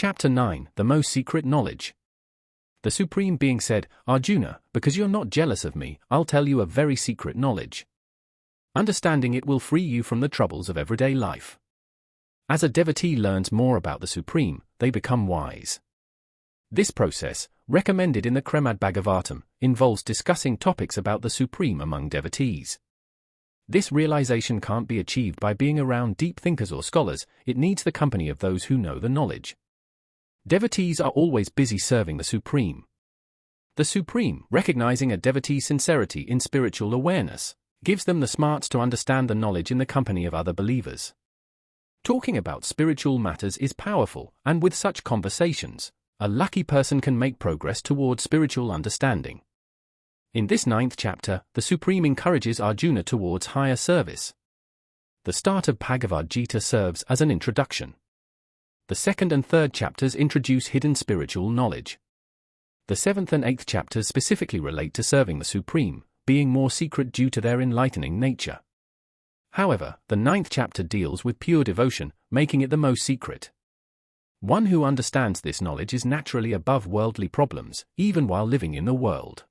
Chapter 9, The Most Secret Knowledge. The Supreme Being said, Arjuna, because you're not jealous of me, I'll tell you a very secret knowledge. Understanding it will free you from the troubles of everyday life. As a devotee learns more about the Supreme, they become wise. This process, recommended in the Srimad Bhagavatam, involves discussing topics about the Supreme among devotees. This realization can't be achieved by being around deep thinkers or scholars, it needs the company of those who know the knowledge. Devotees are always busy serving the Supreme. The Supreme, recognizing a devotee's sincerity in spiritual awareness, gives them the smarts to understand the knowledge in the company of other believers. Talking about spiritual matters is powerful, and with such conversations, a lucky person can make progress toward spiritual understanding. In this 9th chapter, the Supreme encourages Arjuna towards higher service. The start of Bhagavad Gita serves as an introduction. The 2nd and 3rd chapters introduce hidden spiritual knowledge. The 7th and 8th chapters specifically relate to serving the Supreme, being more secret due to their enlightening nature. However, the 9th chapter deals with pure devotion, making it the most secret. One who understands this knowledge is naturally above worldly problems, even while living in the world.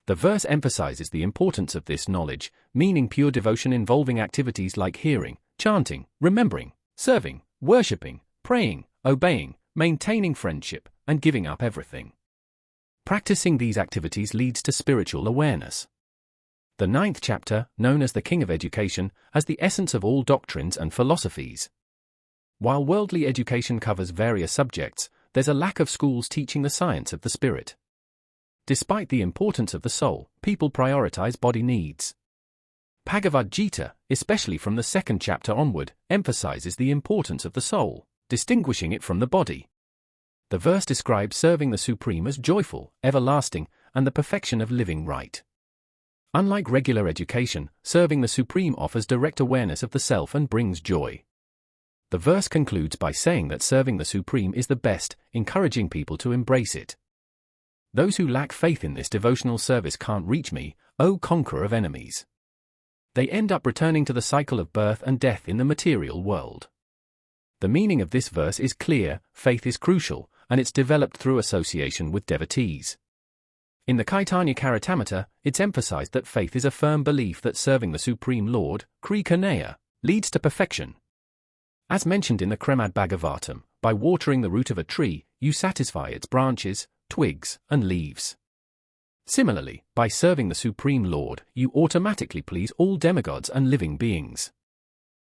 The verse emphasizes the importance of this knowledge, meaning pure devotion involving activities like hearing, chanting, remembering, serving, worshipping, praying, obeying, maintaining friendship, and giving up everything. Practicing these activities leads to spiritual awareness. The 9th chapter, known as the King of Education, has the essence of all doctrines and philosophies. While worldly education covers various subjects, there's a lack of schools teaching the science of the spirit. Despite the importance of the soul, people prioritize body needs. Bhagavad Gita, especially from the 2nd chapter onward, emphasizes the importance of the soul, distinguishing it from the body. The verse describes serving the Supreme as joyful, everlasting, and the perfection of living right. Unlike regular education, serving the Supreme offers direct awareness of the self and brings joy. The verse concludes by saying that serving the Supreme is the best, encouraging people to embrace it. Those who lack faith in this devotional service can't reach me, O conqueror of enemies. They end up returning to the cycle of birth and death in the material world. The meaning of this verse is clear, faith is crucial, and it's developed through association with devotees. In the Caitanya Charitamrita, it's emphasized that faith is a firm belief that serving the Supreme Lord, Sri Kanaya, leads to perfection. As mentioned in the Srimad Bhagavatam, by watering the root of a tree, you satisfy its branches, twigs, and leaves. Similarly, by serving the Supreme Lord, you automatically please all demigods and living beings.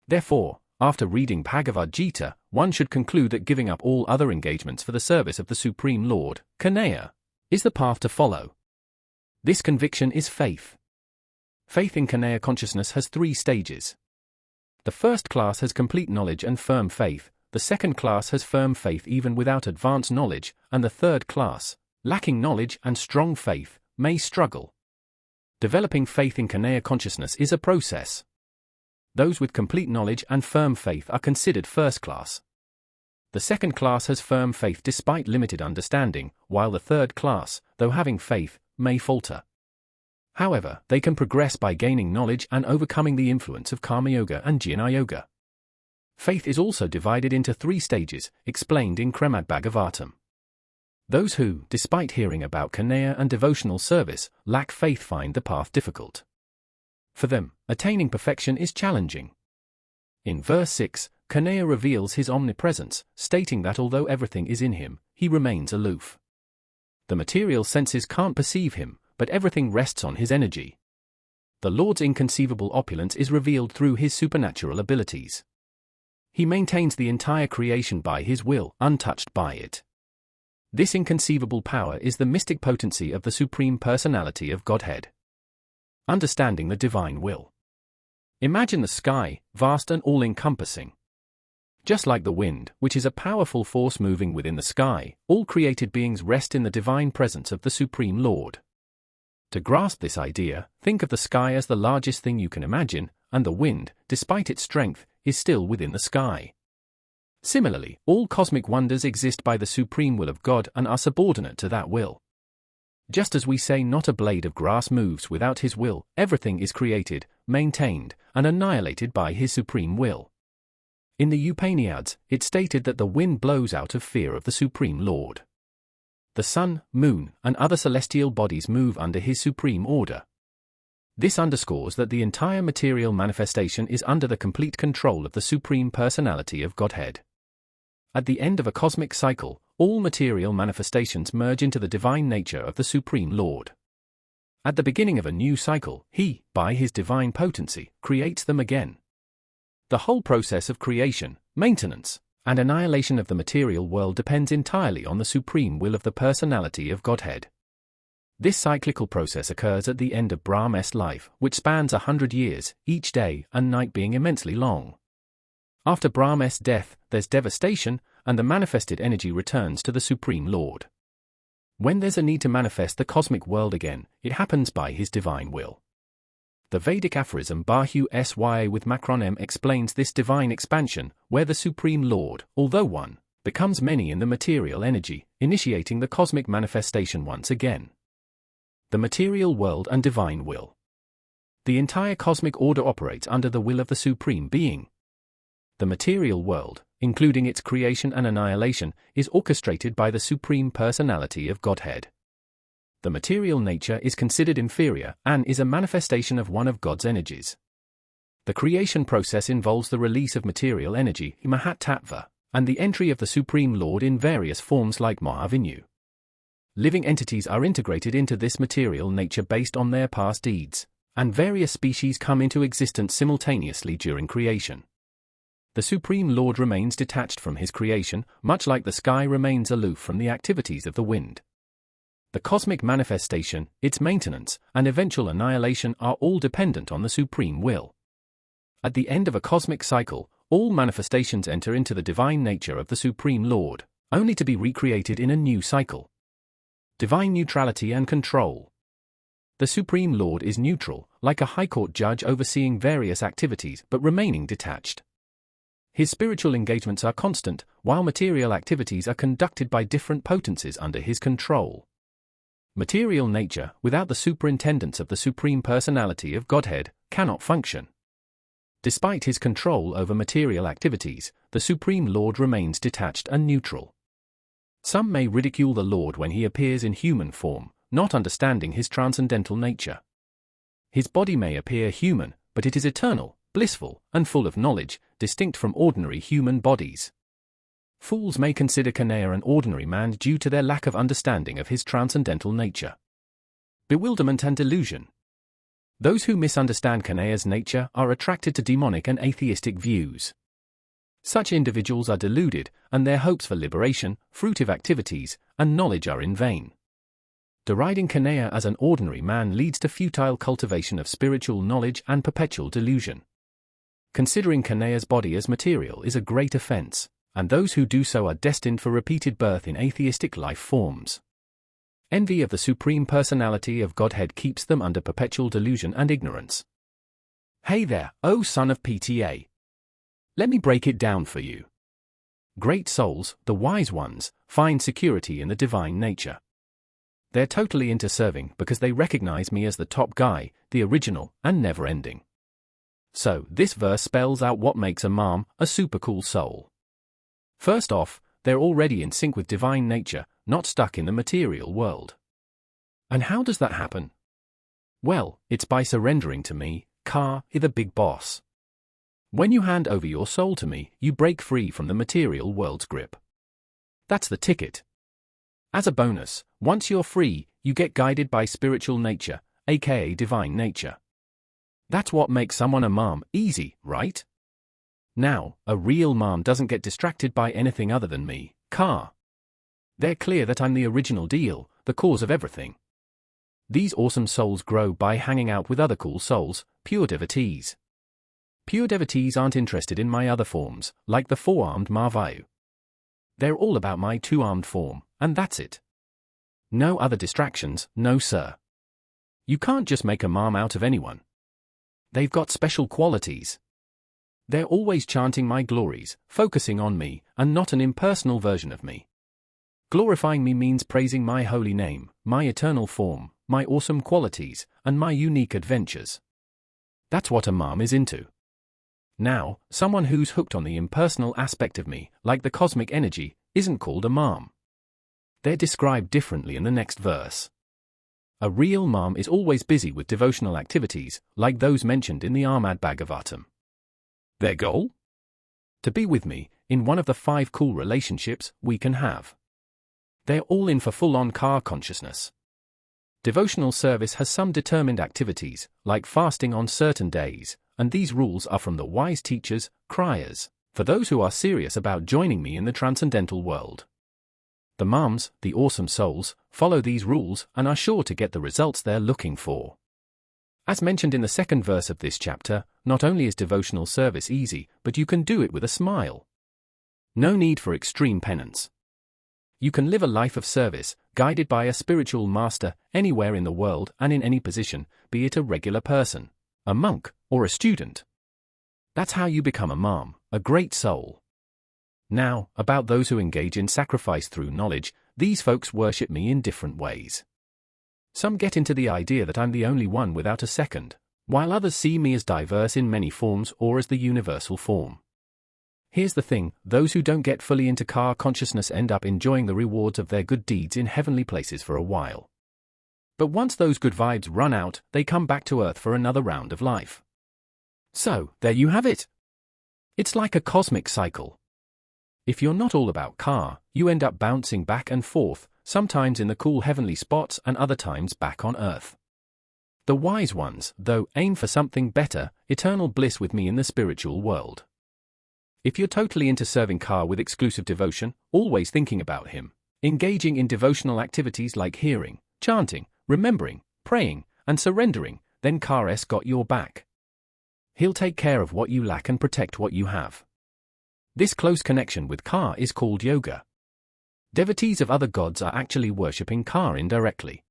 Therefore, after reading Bhagavad Gita, one should conclude that giving up all other engagements for the service of the Supreme Lord, Kanaya, is the path to follow. This conviction is faith. Faith in Kanaya consciousness has 3 stages. The first class has complete knowledge and firm faith, the second class has firm faith even without advanced knowledge, and the third class, lacking knowledge and strong faith, may struggle. Developing faith in Kanaya consciousness is a process. Those with complete knowledge and firm faith are considered first class. The second class has firm faith despite limited understanding, while the third class, though having faith, may falter. However, they can progress by gaining knowledge and overcoming the influence of Karma Yoga and Jnana Yoga. Faith is also divided into 3 stages, explained in Srimad Bhagavatam. Those who, despite hearing about Kanaya and devotional service, lack faith find the path difficult. For them, attaining perfection is challenging. In verse 6, Kanaya reveals his omnipresence, stating that although everything is in him, he remains aloof. The material senses can't perceive him, but everything rests on his energy. The Lord's inconceivable opulence is revealed through his supernatural abilities. He maintains the entire creation by his will, untouched by it. This inconceivable power is the mystic potency of the Supreme Personality of Godhead. Understanding the divine will. Imagine the sky, vast and all-encompassing. Just like the wind, which is a powerful force moving within the sky, all created beings rest in the divine presence of the Supreme Lord. To grasp this idea, think of the sky as the largest thing you can imagine, and the wind, despite its strength, is still within the sky. Similarly, all cosmic wonders exist by the supreme will of God and are subordinate to that will. Just as we say not a blade of grass moves without his will, everything is created, maintained, and annihilated by his supreme will. In the Upanishads, it stated that the wind blows out of fear of the Supreme Lord. The sun, moon, and other celestial bodies move under his supreme order. This underscores that the entire material manifestation is under the complete control of the Supreme Personality of Godhead. At the end of a cosmic cycle, all material manifestations merge into the divine nature of the Supreme Lord. At the beginning of a new cycle, he, by his divine potency, creates them again. The whole process of creation, maintenance, and annihilation of the material world depends entirely on the supreme will of the personality of Godhead. This cyclical process occurs at the end of Brahma's life, which spans 100 years, each day and night being immensely long. After Brahma's death, there's devastation, and the manifested energy returns to the Supreme Lord. When there's a need to manifest the cosmic world again, it happens by his divine will. The Vedic aphorism Bahu Sya with macronym explains this divine expansion, where the Supreme Lord, although one, becomes many in the material energy, initiating the cosmic manifestation once again. The material world and divine will. The entire cosmic order operates under the will of the Supreme Being. The material world, including its creation and annihilation, is orchestrated by the Supreme Personality of Godhead. The material nature is considered inferior and is a manifestation of one of God's energies. The creation process involves the release of material energy, Mahatattva, and the entry of the Supreme Lord in various forms like Mahavinu. Living entities are integrated into this material nature based on their past deeds, and various species come into existence simultaneously during creation. The Supreme Lord remains detached from his creation, much like the sky remains aloof from the activities of the wind. The cosmic manifestation, its maintenance, and eventual annihilation are all dependent on the supreme will. At the end of a cosmic cycle, all manifestations enter into the divine nature of the Supreme Lord, only to be recreated in a new cycle. Divine neutrality and control. The Supreme Lord is neutral, like a high court judge overseeing various activities but remaining detached. His spiritual engagements are constant, while material activities are conducted by different potencies under his control. Material nature, without the superintendence of the Supreme Personality of Godhead, cannot function. Despite his control over material activities, the Supreme Lord remains detached and neutral. Some may ridicule the Lord when he appears in human form, not understanding his transcendental nature. His body may appear human, but it is eternal, blissful, and full of knowledge, distinct from ordinary human bodies. Fools may consider Kanaya an ordinary man due to their lack of understanding of his transcendental nature. Bewilderment and delusion. Those who misunderstand Kanaya's nature are attracted to demonic and atheistic views. Such individuals are deluded, and their hopes for liberation, fruitive activities, and knowledge are in vain. Deriding Kanaya as an ordinary man leads to futile cultivation of spiritual knowledge and perpetual delusion. Considering Kanaya's body as material is a great offense, and those who do so are destined for repeated birth in atheistic life forms. Envy of the Supreme Personality of Godhead keeps them under perpetual delusion and ignorance. Hey there, O son of PTA! Let me break it down for you. Great souls, the wise ones, find security in the divine nature. They're totally into serving because they recognize me as the top guy, the original, and never-ending. So, this verse spells out what makes a mom a super cool soul. First off, they're already in sync with divine nature, not stuck in the material world. And how does that happen? Well, it's by surrendering to me, Ka, the big boss. When you hand over your soul to me, you break free from the material world's grip. That's the ticket. As a bonus, once you're free, you get guided by spiritual nature, aka divine nature. That's what makes someone a mom easy, right? Now, a real mom doesn't get distracted by anything other than me, Ka. They're clear that I'm the original deal, the cause of everything. These awesome souls grow by hanging out with other cool souls, pure devotees. Pure devotees aren't interested in my other forms, like the four-armed Mahavayu. They're all about my two-armed form, and that's it. No other distractions, no sir. You can't just make a mom out of anyone. They've got special qualities. They're always chanting my glories, focusing on me, and not an impersonal version of me. Glorifying me means praising my holy name, my eternal form, my awesome qualities, and my unique adventures. That's what a mom is into. Now, someone who's hooked on the impersonal aspect of me, like the cosmic energy, isn't called a mom. They're described differently in the next verse. A real mom is always busy with devotional activities, like those mentioned in the Bhagavatam. Their goal? To be with me, in one of the 5 cool relationships we can have. They're all in for full-on car consciousness. Devotional service has some determined activities, like fasting on certain days, and these rules are from the wise teachers, criers, for those who are serious about joining me in the transcendental world. The moms, the awesome souls, follow these rules and are sure to get the results they're looking for. As mentioned in the 2nd verse of this chapter, not only is devotional service easy, but you can do it with a smile. No need for extreme penance. You can live a life of service, guided by a spiritual master, anywhere in the world and in any position, be it a regular person, a monk, or a student. That's how you become a mom, a great soul. Now, about those who engage in sacrifice through knowledge, these folks worship me in different ways. Some get into the idea that I'm the only one without a second, while others see me as diverse in many forms or as the universal form. Here's the thing, those who don't get fully into car consciousness end up enjoying the rewards of their good deeds in heavenly places for a while. But once those good vibes run out, they come back to Earth for another round of life. So, there you have it. It's like a cosmic cycle. If you're not all about car, you end up bouncing back and forth, sometimes in the cool heavenly spots and other times back on Earth. The wise ones, though, aim for something better, eternal bliss with me in the spiritual world. If you're totally into serving car with exclusive devotion, always thinking about him, engaging in devotional activities like hearing, chanting, remembering, praying, and surrendering, then Kar's got your back. He'll take care of what you lack and protect what you have. This close connection with Ka is called yoga. Devotees of other gods are actually worshipping Ka indirectly.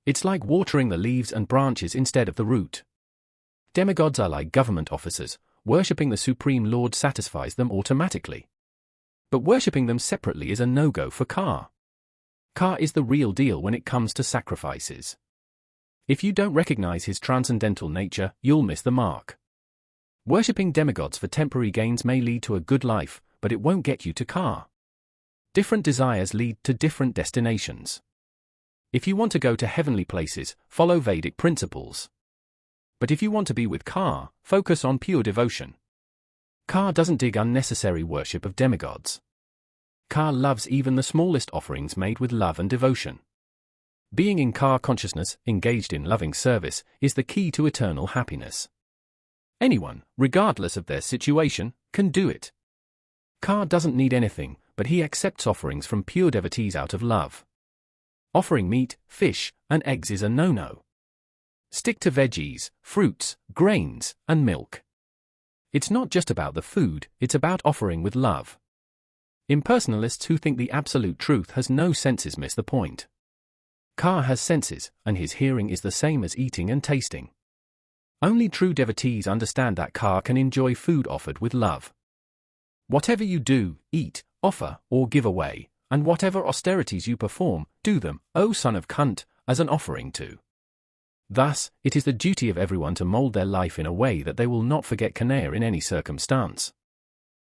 It's like watering the leaves and branches instead of the root. Demigods are like government officers. Worshipping the Supreme Lord satisfies them automatically. But worshipping them separately is a no-go for Ka. Ka is the real deal when it comes to sacrifices. If you don't recognize his transcendental nature, you'll miss the mark. Worshipping demigods for temporary gains may lead to a good life, but it won't get you to Ka. Different desires lead to different destinations. If you want to go to heavenly places, follow Vedic principles. But if you want to be with Ka, focus on pure devotion. Ka doesn't dig unnecessary worship of demigods. Ka loves even the smallest offerings made with love and devotion. Being in Ka consciousness, engaged in loving service, is the key to eternal happiness. Anyone, regardless of their situation, can do it. Ka doesn't need anything, but he accepts offerings from pure devotees out of love. Offering meat, fish, and eggs is a no-no. Stick to veggies, fruits, grains, and milk. It's not just about the food, it's about offering with love. Impersonalists who think the absolute truth has no senses miss the point. Ka has senses, and his hearing is the same as eating and tasting. Only true devotees understand that Ka can enjoy food offered with love. Whatever you do, eat, offer, or give away, and whatever austerities you perform, do them, O son of Kunt, as an offering to. Thus, it is the duty of everyone to mold their life in a way that they will not forget Kanaya in any circumstance.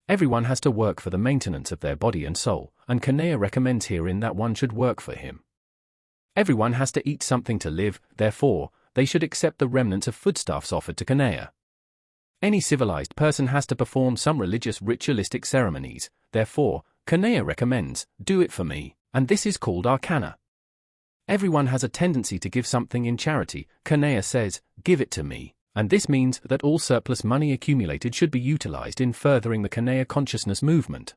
Everyone has to work for the maintenance of their body and soul, and Kanaya recommends herein that one should work for him. Everyone has to eat something to live, therefore, they should accept the remnants of foodstuffs offered to Kanaya. Any civilized person has to perform some religious ritualistic ceremonies, therefore, Kanaya recommends, do it for me, and this is called arcana. Everyone has a tendency to give something in charity. Kanaya says, give it to me, and this means that all surplus money accumulated should be utilized in furthering the Kanaya consciousness movement.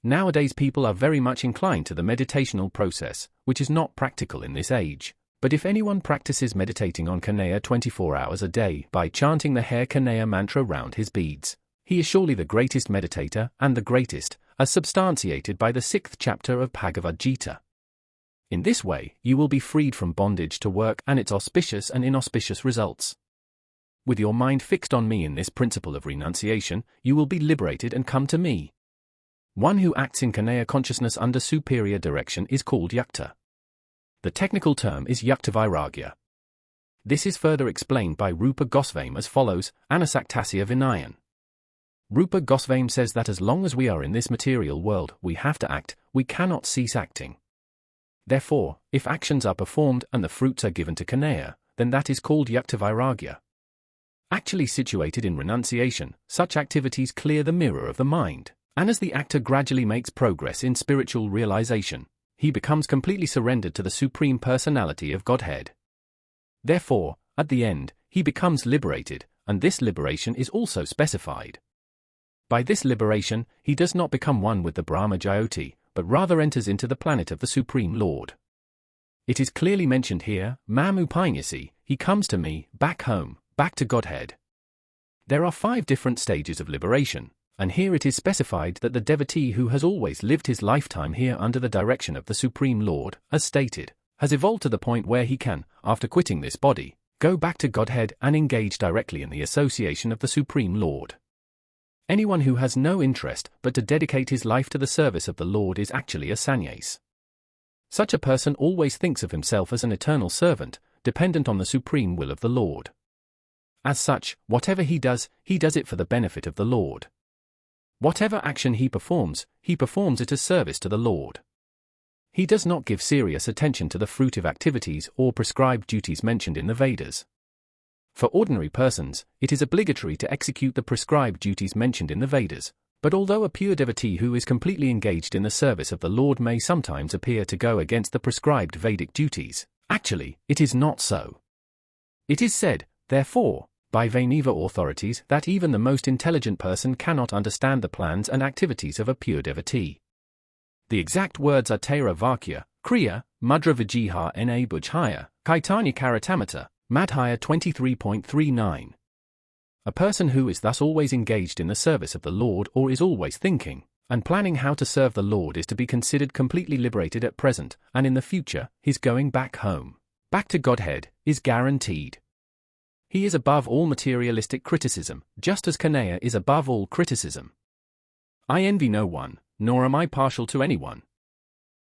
Nowadays people are very much inclined to the meditational process, which is not practical in this age. But if anyone practices meditating on Kanaya 24 hours a day by chanting the Hare Kanaya mantra round his beads, he is surely the greatest meditator and the greatest, as substantiated by the 6th chapter of Bhagavad Gita. In this way, you will be freed from bondage to work and its auspicious and inauspicious results. With your mind fixed on me in this principle of renunciation, you will be liberated and come to me. One who acts in Kanaya consciousness under superior direction is called yukta. The technical term is yukta vairagya. This is further explained by Rupa Goswami as follows, Anasaktasya Vinayan. Rupa Goswami says that as long as we are in this material world, we have to act, we cannot cease acting. Therefore, if actions are performed and the fruits are given to Kanaya, then that is called Yukta Vairagya. Actually situated in renunciation, such activities clear the mirror of the mind, and as the actor gradually makes progress in spiritual realization, he becomes completely surrendered to the Supreme Personality of Godhead. Therefore, at the end, he becomes liberated, and this liberation is also specified. By this liberation, he does not become one with the Brahma Jyoti, but rather enters into the planet of the Supreme Lord. It is clearly mentioned here, Mam Upanyasi, he comes to me, back home, back to Godhead. There are 5 different stages of liberation, and here it is specified that the devotee who has always lived his lifetime here under the direction of the Supreme Lord, as stated, has evolved to the point where he can, after quitting this body, go back to Godhead and engage directly in the association of the Supreme Lord. Anyone who has no interest but to dedicate his life to the service of the Lord is actually a sannyas. Such a person always thinks of himself as an eternal servant, dependent on the supreme will of the Lord. As such, whatever he does it for the benefit of the Lord. Whatever action he performs it as service to the Lord. He does not give serious attention to the fruitive activities or prescribed duties mentioned in the Vedas. For ordinary persons, it is obligatory to execute the prescribed duties mentioned in the Vedas, but although a pure devotee who is completely engaged in the service of the Lord may sometimes appear to go against the prescribed Vedic duties, actually, it is not so. It is said, therefore, by Vaishnava authorities that even the most intelligent person cannot understand the plans and activities of a pure devotee. The exact words are Tera Vakya, Kriya, Mudra Vijiha Na Bujhaya, Kaitanya Karatamata, Madhya 23.39. A person who is thus always engaged in the service of the Lord or is always thinking and planning how to serve the Lord is to be considered completely liberated at present, and in the future, his going back home, back to Godhead, is guaranteed. He is above all materialistic criticism, just as Kanaya is above all criticism. I envy no one, nor am I partial to anyone.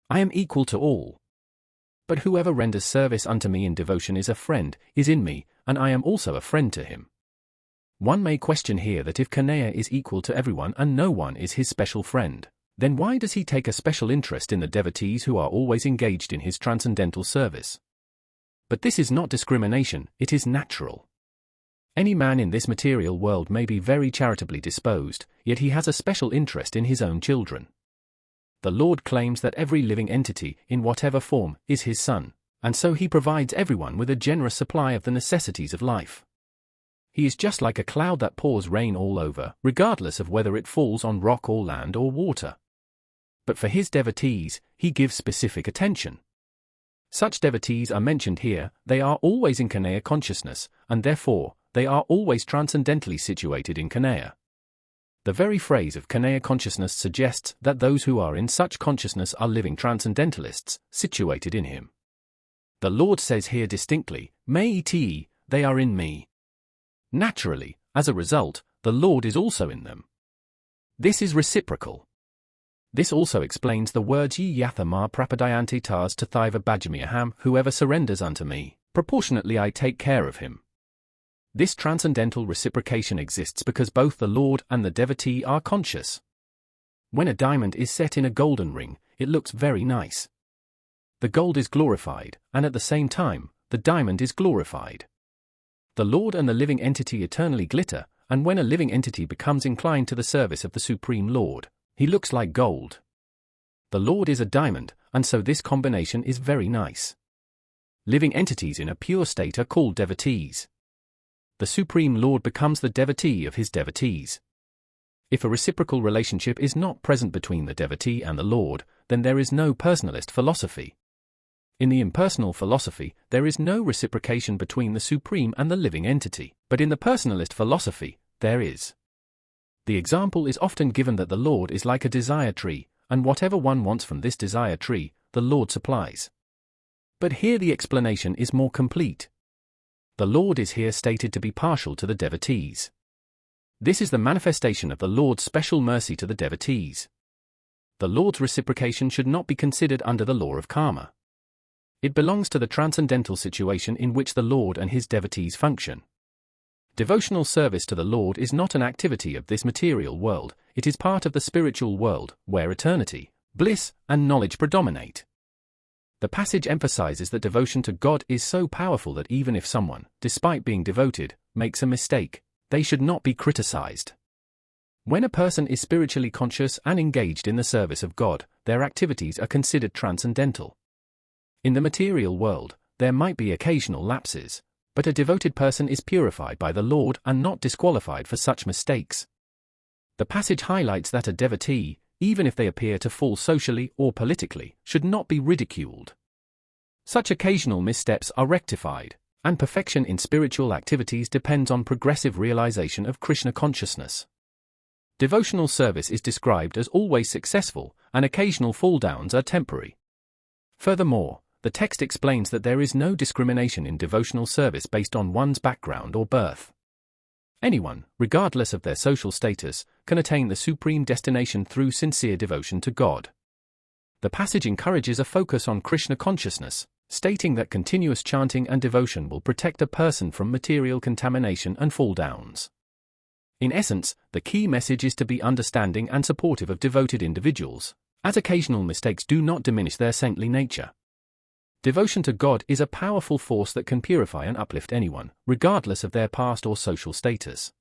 I am equal to all. But whoever renders service unto me in devotion is a friend, is in me, and I am also a friend to him. One may question here that if Kanaya is equal to everyone and no one is his special friend, then why does he take a special interest in the devotees who are always engaged in his transcendental service? But this is not discrimination, it is natural. Any man in this material world may be very charitably disposed, yet he has a special interest in his own children. The Lord claims that every living entity, in whatever form, is his son, and so he provides everyone with a generous supply of the necessities of life. He is just like a cloud that pours rain all over, regardless of whether it falls on rock or land or water. But for his devotees, he gives specific attention. Such devotees are mentioned here, they are always in Kanaya consciousness, and therefore, they are always transcendentally situated in Kanaya. The very phrase of Kanaya consciousness suggests that those who are in such consciousness are living transcendentalists, situated in him. The Lord says here distinctly, "Me, they are in me." Naturally, as a result, the Lord is also in them. This is reciprocal. This also explains the words Ye yatha ma prapadayanti tas tathiva bhajamiham, whoever surrenders unto me, proportionately I take care of him. This transcendental reciprocation exists because both the Lord and the devotee are conscious. When a diamond is set in a golden ring, it looks very nice. The gold is glorified, and at the same time, the diamond is glorified. The Lord and the living entity eternally glitter, and when a living entity becomes inclined to the service of the Supreme Lord, he looks like gold. The Lord is a diamond, and so this combination is very nice. Living entities in a pure state are called devotees. The Supreme Lord becomes the devotee of his devotees. If a reciprocal relationship is not present between the devotee and the Lord, then there is no personalist philosophy. In the impersonal philosophy, there is no reciprocation between the Supreme and the living entity, but in the personalist philosophy, there is. The example is often given that the Lord is like a desire tree, and whatever one wants from this desire tree, the Lord supplies. But here the explanation is more complete. The Lord is here stated to be partial to the devotees. This is the manifestation of the Lord's special mercy to the devotees. The Lord's reciprocation should not be considered under the law of karma. It belongs to the transcendental situation in which the Lord and his devotees function. Devotional service to the Lord is not an activity of this material world, it is part of the spiritual world, where eternity, bliss, and knowledge predominate. The passage emphasizes that devotion to God is so powerful that even if someone, despite being devoted, makes a mistake, they should not be criticized. When a person is spiritually conscious and engaged in the service of God, their activities are considered transcendental. In the material world, there might be occasional lapses, but a devoted person is purified by the Lord and not disqualified for such mistakes. The passage highlights that a devotee, even if they appear to fall socially or politically, should not be ridiculed. Such occasional missteps are rectified, and perfection in spiritual activities depends on progressive realization of Krishna consciousness. Devotional service is described as always successful, and occasional fall-downs are temporary. Furthermore, the text explains that there is no discrimination in devotional service based on one's background or birth. Anyone, regardless of their social status, can attain the supreme destination through sincere devotion to God. The passage encourages a focus on Krishna consciousness, stating that continuous chanting and devotion will protect a person from material contamination and fall-downs. In essence, the key message is to be understanding and supportive of devoted individuals, as occasional mistakes do not diminish their saintly nature. Devotion to God is a powerful force that can purify and uplift anyone, regardless of their past or social status.